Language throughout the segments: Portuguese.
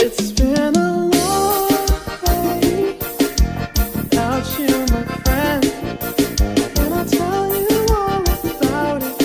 It's been a long way without you, my friend, and I'll tell you all about it.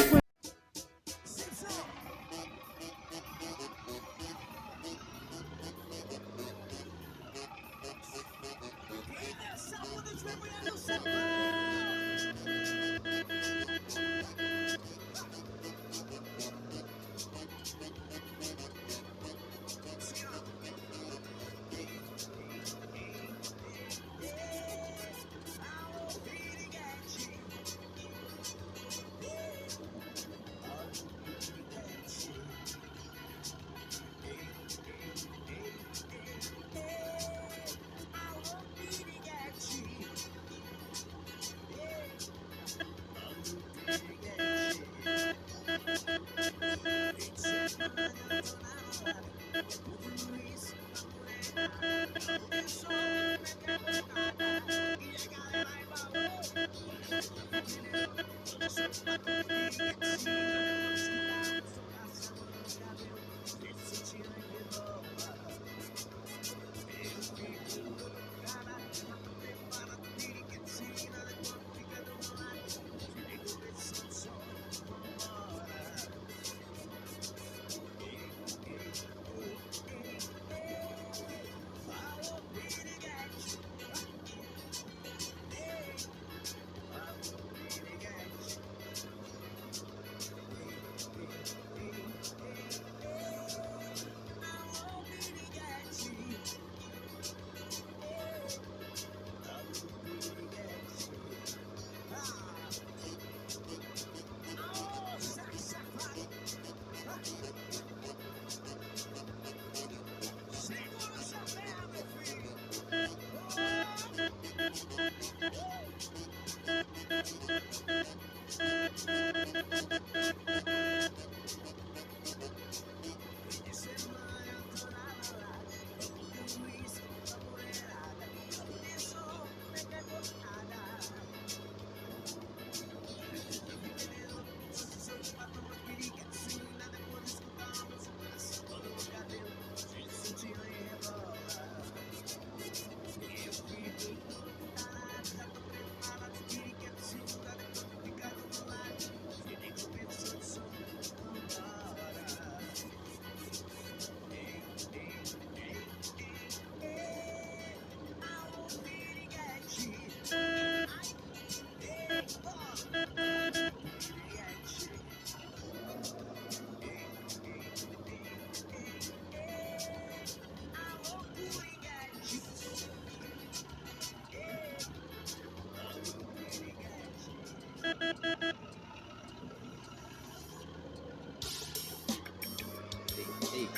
Ei,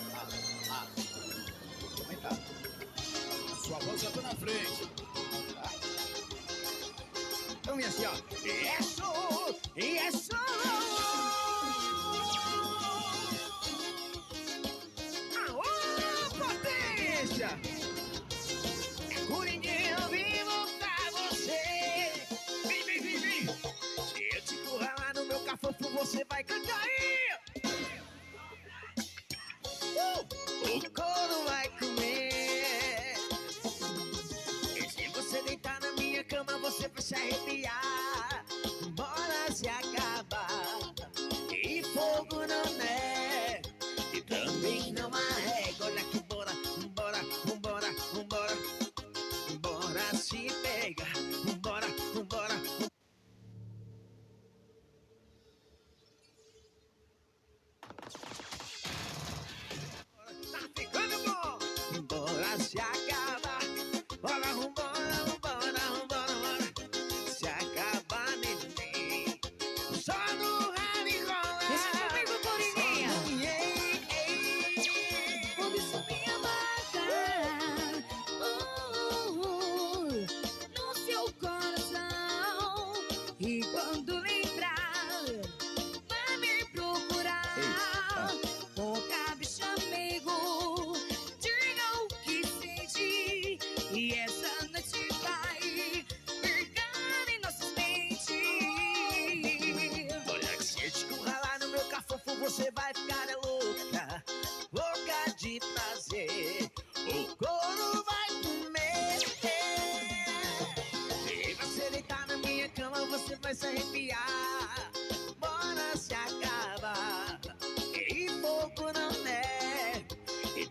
como é que tá? Sua voz já tá na frente. Então vem assim, ó. Isso! Aô, potência! É Coringuinho vivo pra você. Vem. Se eu te encurralar no meu cafofo, você vai cantar aí. O couro vai comer. E se você deitar na minha cama, você vai se arrepiar. Bora se acabar.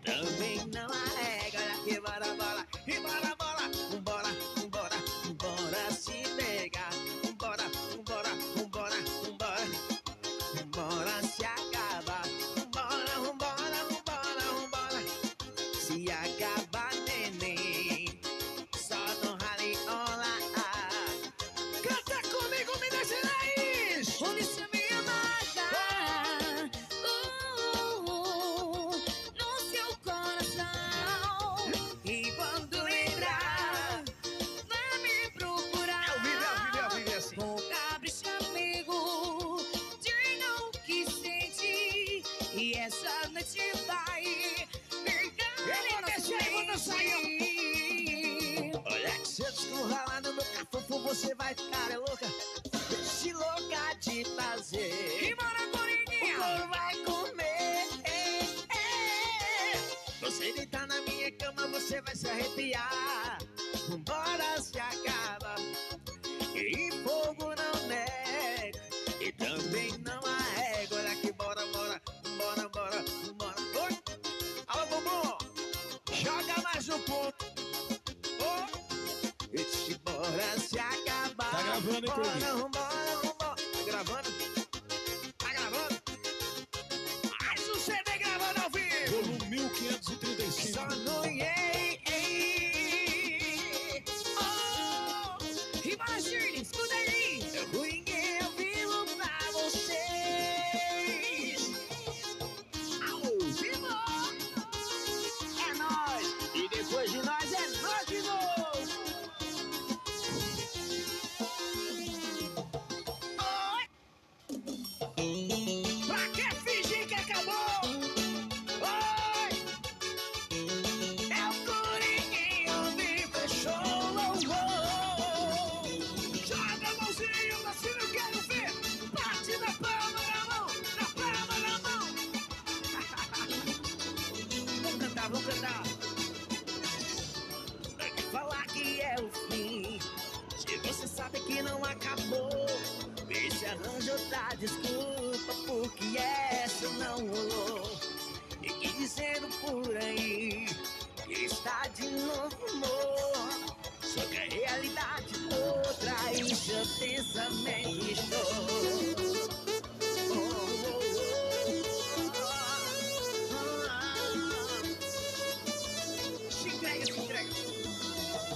também não arrega. Olha que bora, bola, e bora, bola. Vambora, vambora, vambora se pegar. Vambora, vambora, vambora, vambora. Vambora se acabar. Vambora, vambora, vambora, vambora. Se acabar, neném, só no rally online. Canta comigo, Minas Gerais! Onde se me amada, no seu coração. E quando lembrar, Vai me procurar. é o viver assim. Com capricho amigo, diga o que sente. E essa noite vai pegar Eu vou descer, eu vou dançar, Olha que se eu escurralar no meu cafofo, você vai ficar louca. Se louca de prazer. E bora, O Coringuinha. couro vai comer. Você deitar na minha cama, você vai se arrepiar. Vambora se acaba. E fogo não nega. E também não arrega. Olha aqui, bora, bora, bora, bora, bora. Oi! Alô, bumbum! Joga mais um pouco. Oh! Esse bora se acabar. Tá gravando, hein, Coringa? Bora, vambora, vambora. Tá gravando? Tá gravando? Mais um CD gravando ao vivo. Volume 1535. Só no Oh, e bora, Shirley, escuta aí. eu ruim eu vivo pra vocês. Ao vivo. É nóis. E depois de nós é nós de novo. Oi. Pra que fingir que acabou? Oi. É o Coringuinho me fechou. Joga a mãozinha pra cima, eu quero ver. Bate na palma da mão, na palma da mão. Vamos cantar, vamos cantar. É que falar que é o fim. Se você sabe que não acabou, vê se arranja outra desculpa, porque essa não rolou. E que dizendo por aí que está de novo amor. Só que a realidade outra e seu pensamento estou. Se entrega, se entrega.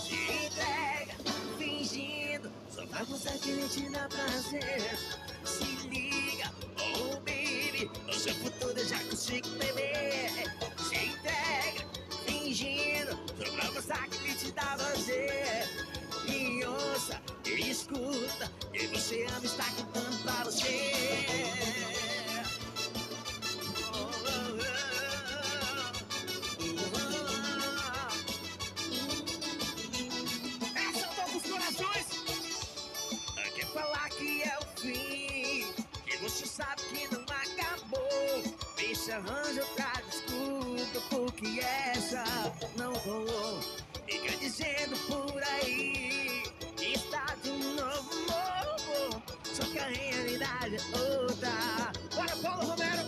Se entrega, fingindo, só pra mostrar que ele te dá prazer. Se liga, oh baby, o seu futuro eu já consigo prever. Se entrega, fingindo, só pra mostrar que ele te dá prazer. E ouça, e escuta, quem você ama está cantando pra você. Essa eu tô com os corações. Quer falar que é o fim, que você sabe que não acabou. Deixa arranja outra desculpa, porque essa não rolou. Fica dizendo por aí que está de novo amor. Só que a realidade é outra. Bora, Paulo Romero!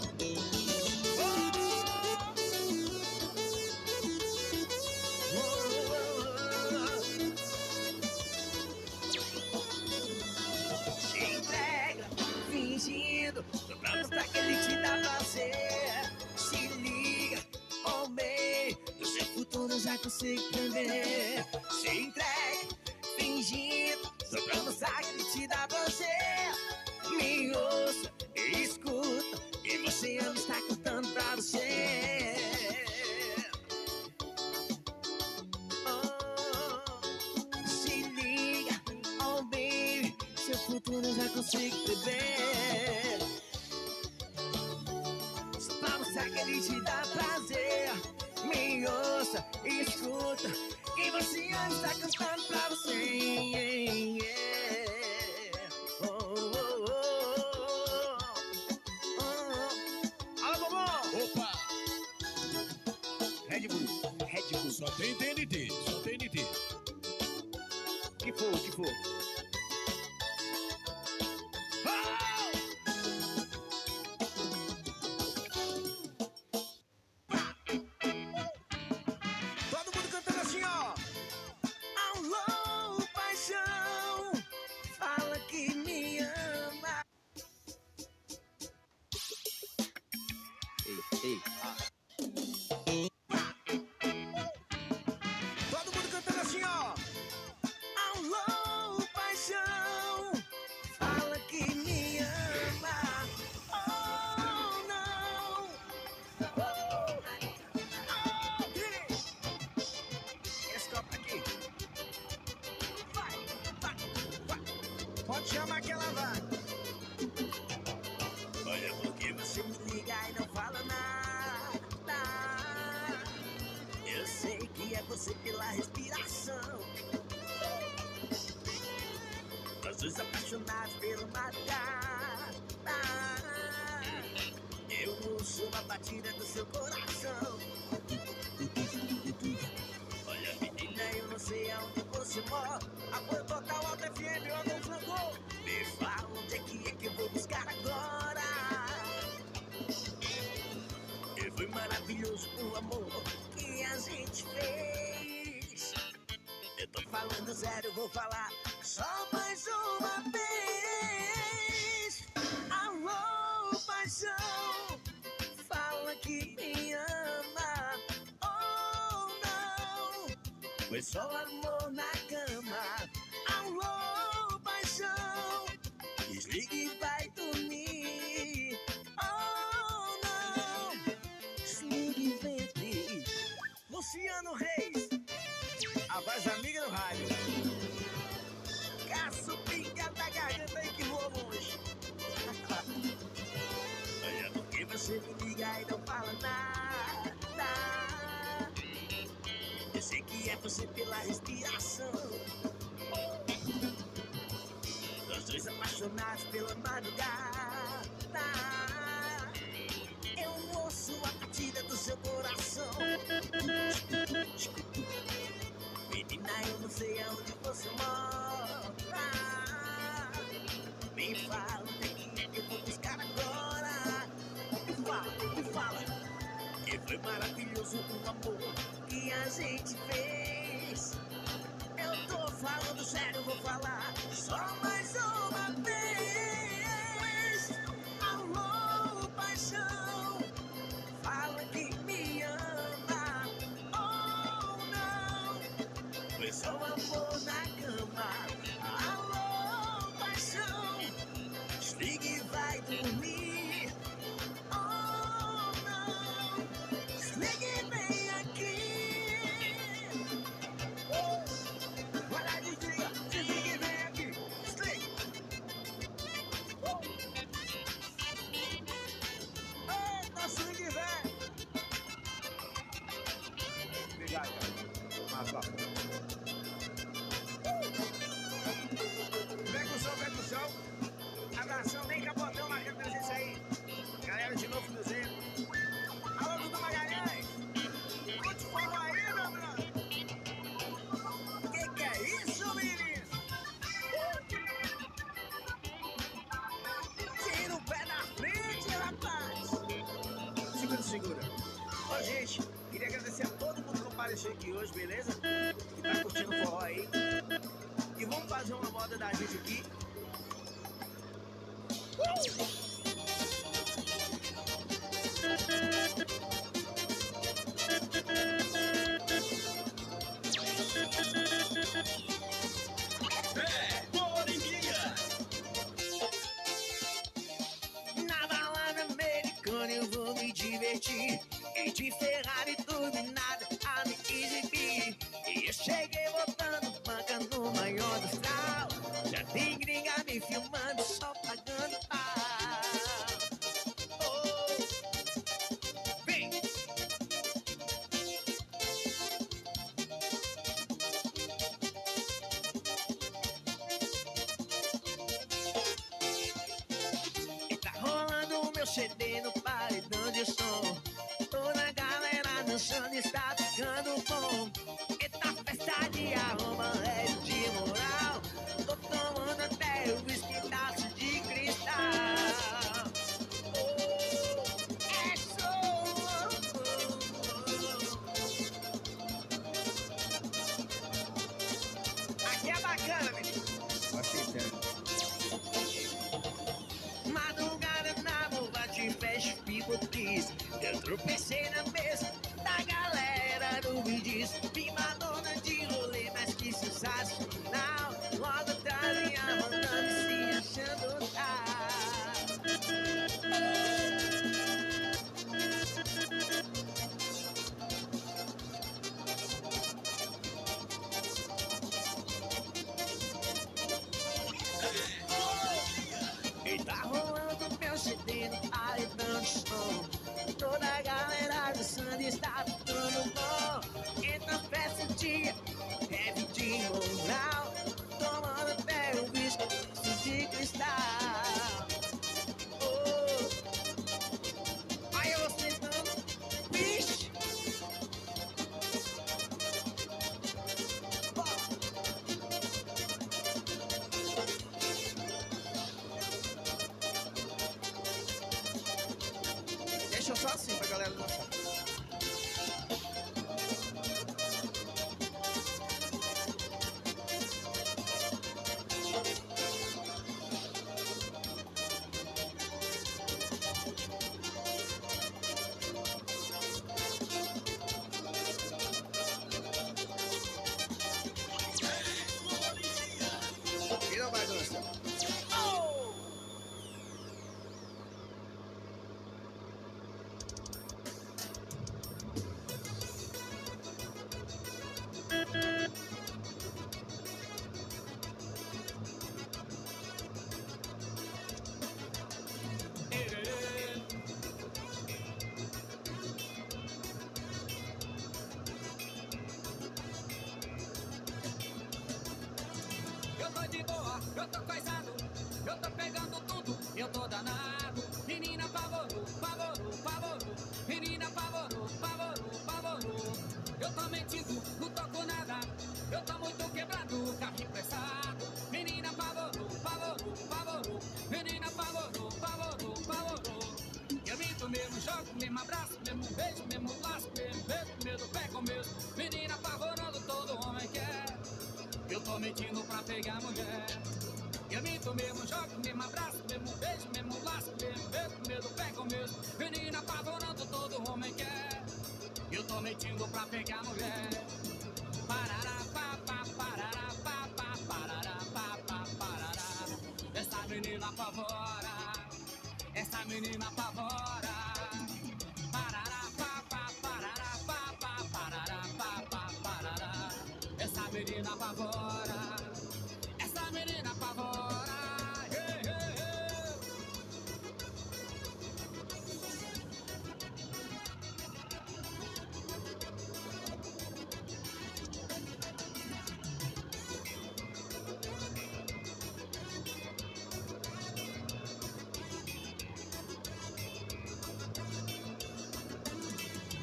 Se entrega, fingindo, só pra mostrar que ele te dá prazer. Se liga, oh bem, no seu futuro eu já consigo prever. Se entrega, fingindo, só pra mostrar que ele te dá prazer. Me ouça e escuta, quem você ama está cantando pra você. Se liga, oh baby, seu futuro eu já consigo prever. Só pra mostrar que ele te dá prazer. Me ouça e escuta, quem você ama está cantando pra você. Oh, oh, oh, oh, oh. Alô, Bobão! Opa! Red Bull, Red Bull. Só tem TNT, só TNT. Que for, que for. Chama que ela vai. Olha porque você me liga e não fala nada. Eu sei que é você pela respiração. Nós dois apaixonados pela madrugada. Eu ouço a batida do seu coração. Olha menina, eu não sei aonde você mora. Apoio total, Alto FM, eu não flancou. Me fala onde é que eu vou buscar agora. E foi maravilhoso o amor que a gente fez. Eu tô falando sério, vou falar só mais uma vez. Alô, paixão, fala que me ama. Oh, não, foi só amor na cama. Alô, paixão, desliga e vai dormir. Oh, não, desliga e vem. Luciano Reis, a voz amiga do rádio. Caço pinga da garganta aí que voa longe. Olha porque você me liga e não fala nada. Eu sei que é você pela respiração. Nós dois apaixonados pela madrugada. Eu ouço a batida do seu coração. Menina, eu não sei aonde você mora. Me fala onde é que eu vou buscar agora. Me fala, que foi maravilhoso o amor que a gente fez. Eu tô falando sério, vou falar só mais uma vez. Alô, paixão, fala que me ama. Oh, não, foi só amor na cama. Alô, paixão, desliga e vai dormir. Oh, não, desliga e vem aqui. Vai lá, desliga e vem aqui. Desliga. Eita, swing, velho. Obrigado, cara. Mas lá. Vem com o som, vem com o som. Abração bem capotão na câmera desse aí. Galera de Novo Cruzeiro. Alô, Dudu Magalhães. Onde falou aí, meu brother? Que é isso, menino? Tira o pé da frente, rapaz. Segura. Ô, gente, queria agradecer a todo mundo que compareceu aqui hoje, beleza? Que tá curtindo o forró aí. E vamos fazer uma moda da gente aqui. Na balada americana eu vou me divertir. E de Ferrari turbinada a me exibir. E eu cheguei botando banca no maior do astral. Já tem gringa me filmando, só pagando pau. Oh, vem! E tá rolando o meu CD no paredão de som. Toda a galera dançando está ficando bom. Eita festa de arroma, é de moral. Tô tomando até o whisky taço de cristal. Oh, é show. Aqui é bacana, menino. Madrugada na boate, fecha o pipotis. Eu tropecei na mesa da galera do Bidis. Vi Madonna de rolê, mas que sensacional. Logo atrás vinha mandando se achando tá. deixa só assim pra galera gostar. Vira a bagunça. Eu tô de boa, eu tô coisado, eu tô pegando tudo, eu tô danado. Menina apavorou, apavorou, apavorou. Menina apavorou, apavorou, apavorou. Eu tô mentindo, não tô com nada, eu tô muito quebrado, carro emprestado. Menina apavorou, apavorou, apavorou. Menina apavorou, apavorou, apavorou. Eu minto mesmo, jogo, mesmo abraço, mesmo beijo, mesmo laço, mesmo beijo, mesmo pé com mesmo. Menina apavorando, todo homem quer. Eu tô mentindo pra pegar mulher. Eu minto mesmo, jogo, mesmo abraço, mesmo beijo, mesmo laço, mesmo beijo, mesmo pé com mesmo. Menina apavorando, todo homem quer. Eu tô mentindo pra pegar mulher. Parará, papá, parará, papá, parará, papá, parará. Essa menina apavora, essa menina apavora. Parará, papá, parará, papá, parará, papá, parará. Essa menina apavora, essa menina apavora. Hey, hey, hey.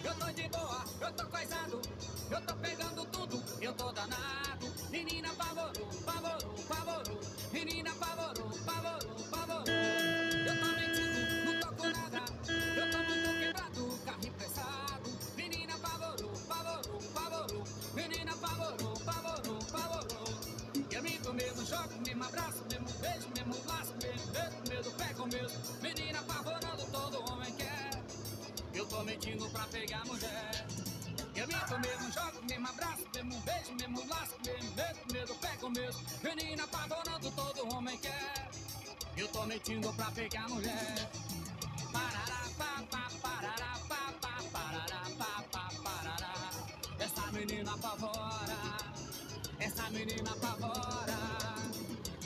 Eu tô de boa, eu tô coisado, eu tô pegando tudo, eu tô danado. Menina apavorou, apavorou, apavorou. Menina apavorou, apavorou, apavorou. Eu tô mentindo, não tô com nada, eu tô muito quebrado, carro emprestado. Menina apavorou, apavorou, apavorou. Menina apavorou, apavorou, apavorou. Eu minto mesmo, jogo, mesmo abraço, mesmo beijo, mesmo laço, mesmo beijo, mesmo pé com mesmo. Menina apavorando, todo homem quer. Eu tô mentindo pra pegar mulher. Eu minto mesmo, jogo, mesmo abraço, mesmo beijo, mesmo laço, mesmo beijo, mesmo pé com mesmo. Menina apavorando, todo homem quer. Eu tô mentindo pra pegar mulher. Parará, papá, parará, papá, parará, papá, parará. Essa menina apavora, essa menina apavora.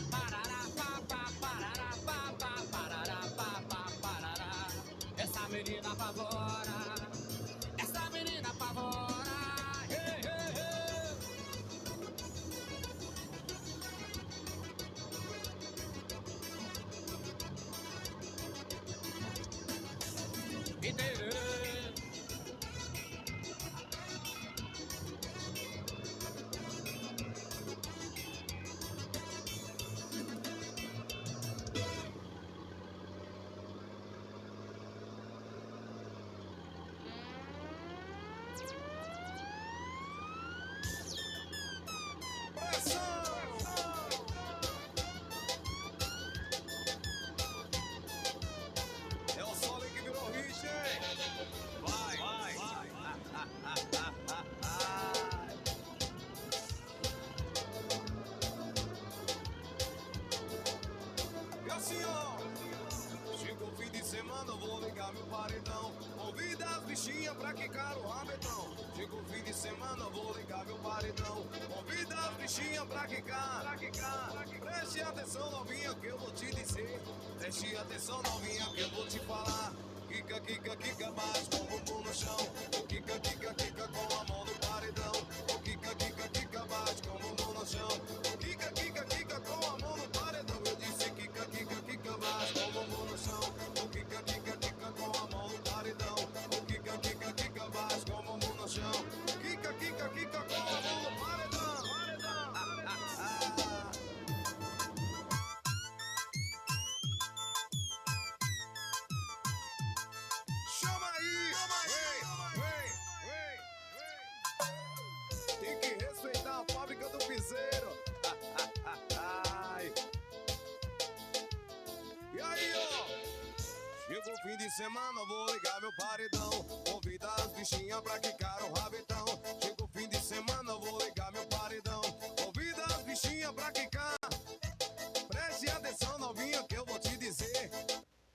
Parará, papá, parará, papá, parará, papá, parará. Essa menina apavora, essa menina apavora. Hey, hey, hey. E tererê. É o solo que virou hit, hein? Vai, vai, vai. E assim, ó. Chegou o fim de semana, vou ligar meu paredão. Convida as bichinhas pra quicar o rabetão. Chegou o fim de semana, vou ligar meu paredão. Convida as bichinhas pra quicar. Preste atenção, novinha, que eu vou te dizer. Preste atenção, novinha, que eu vou te falar. Kika, kika, kika, bate com o bumbum no chão. O kika, kika, kika, com a mão no paredão. O kika, kika, kika, bate com o bumbum no chão. O kika, kika, kika, com a mão no paredão. Eu disse kika, kika, kika, bate com o bumbum no chão. O kika, kika, kika, com a mão no paredão. O kika, kika, kika, bate com o bumbum no chão. Kika, kika, kika, com a mão no paredão. Chama a fábrica do piseiro. Ai. E aí, ó? Chegou o fim de semana, vou ligar meu paredão. Convidar as bichinhas pra quicar o rabetão. Chegou o fim de semana, vou ligar meu paredão. Convida as bichinhas pra quicar. Preste atenção, novinha, que eu vou te dizer.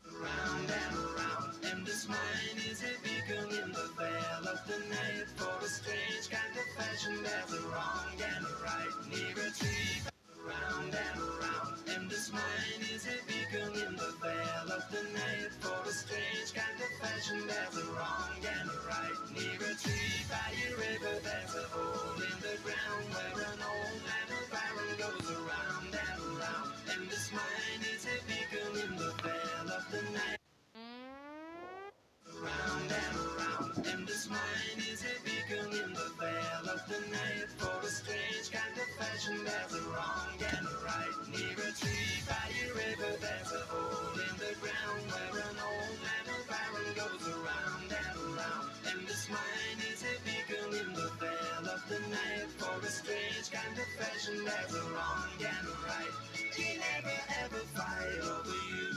Round and round, and this mine is a beacon in the veil of the night. For a strange kind of fashion, there's a wrong and a right near a tree. Round and round, and this mine is a beacon in the veil of the night. For a strange kind of fashion, there's a wrong and a right near a tree. By a river, there's a hole in the ground where an old man of iron goes around and around. And this mine is a beacon in the veil of the night. Round and round, and this mine is a beacon in the veil of the night. For a strange kind of fashion, there's a wrong and a right near a tree. By a river, there's a hole in the ground where an old man of iron goes around and around. And this mine is a beacon in the veil of the night. For a strange kind of fashion, there's a wrong and a right. He never ever fight over you.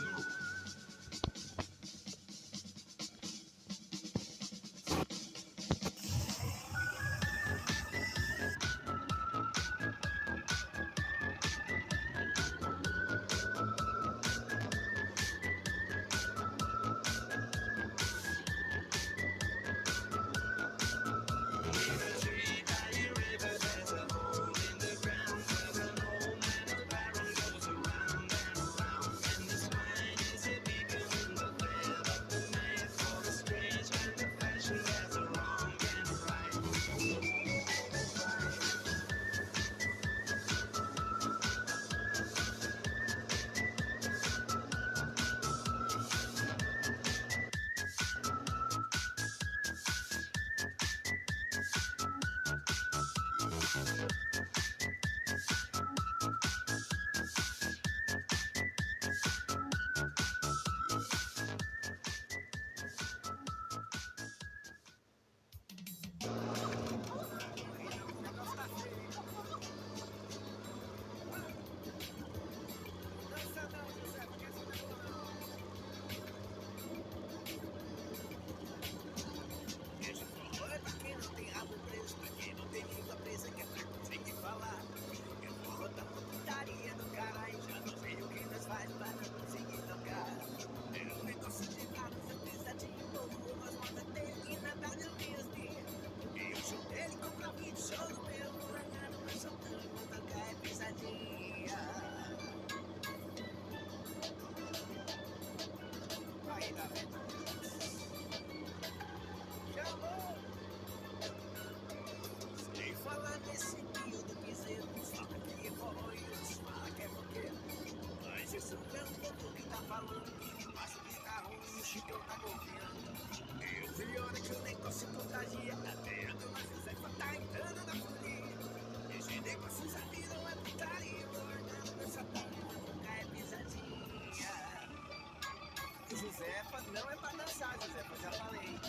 Josefa não é pra dançar, Josefa, já falei.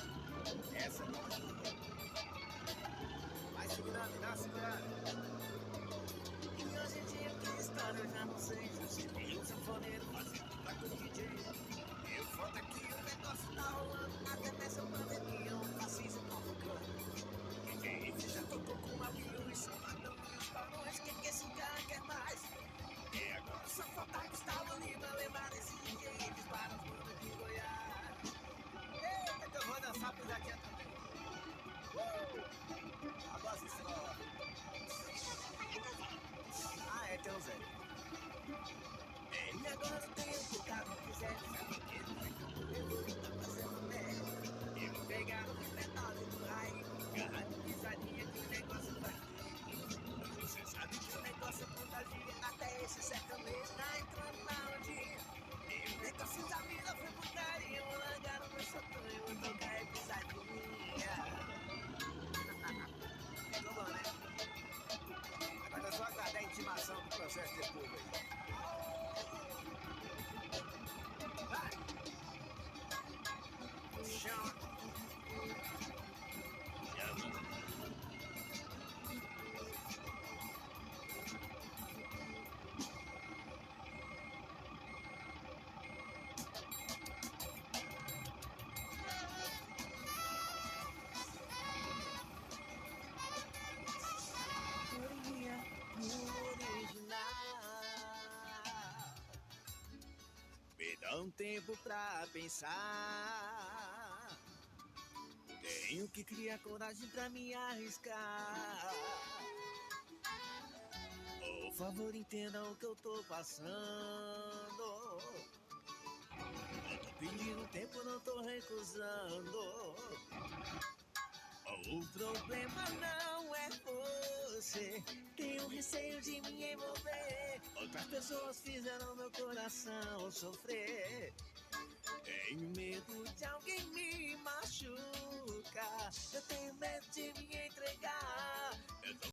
Essa não. Vai segurando, dá uma segurada. E hoje em dia que história eu já não sei. Tem um sanfoneiro fazendo pra com o DJ. Eu volto aqui, o negócio tá rolando. Até nessa pandemia, um fascismo provocando. DJ já tocou com aviões, Salvador e os balões. Que esse cara quer mais? E agora só falta Gustavo Lima levar esse DJ para os mundos de Goiás. Eita, que eu vou dançar por daqui também. A voz escola. Ah, tem um Zé. E agora tem o que o cara quiser. Sabe que ele vai com o meu, tá fazendo merda. tempo pra pensar. Tenho que criar coragem pra me arriscar. Por favor, entendam o que eu tô passando. Eu tô pedindo tempo, não tô recusando. O problema não é você. Tenho receio de me envolver. Outras pessoas fizeram meu coração sofrer. Tenho medo de alguém me machucar. Eu tenho medo de me entregar. Eu tô